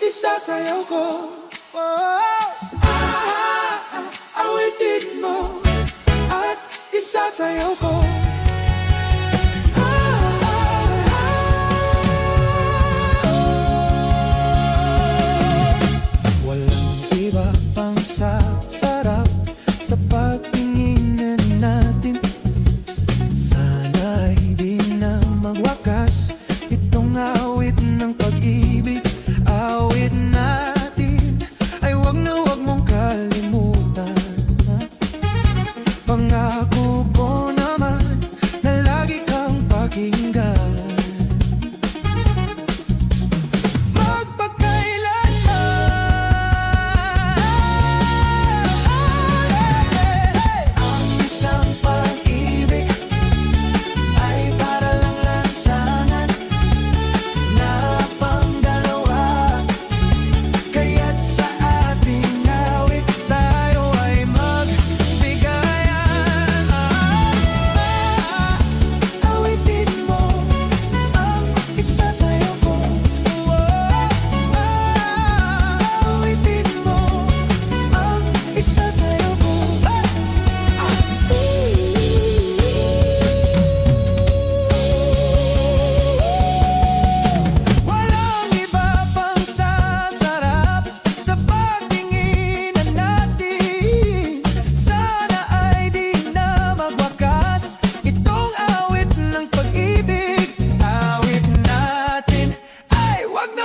isasayaw ko. Awitin mo at isasayaw ko. Walang iba pang sasarap sa pagtinginan natin. Sana'y di na magwakas itong awit ng pag-ibig. Awit natin ay wag mong kalimutan. Pangako ko naman na lagi kang pakinggan.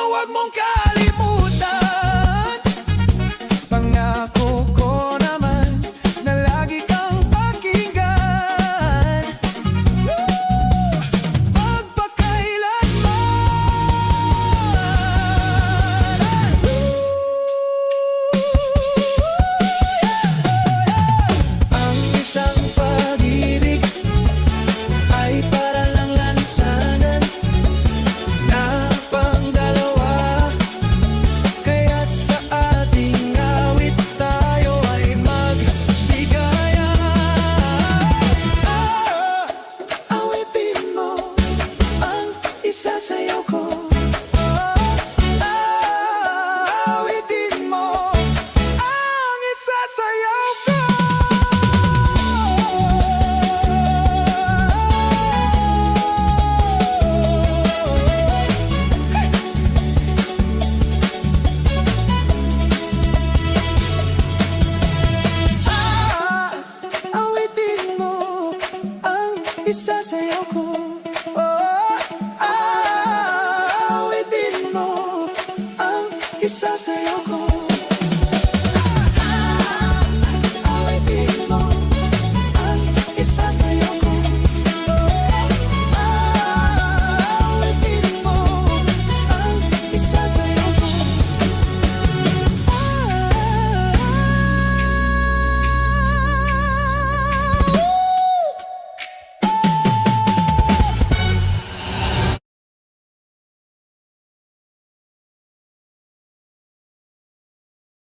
Huwag mong kalimutan. Pangako ko naman na lagi kang pakinggan. Magpakailanman. Ang isang pag-ibig ay para lang lansanan na isasayaw ko. Awitin mo ang isasayaw ko. Awitin mo ang isasayaw ko. Isasayaw ko.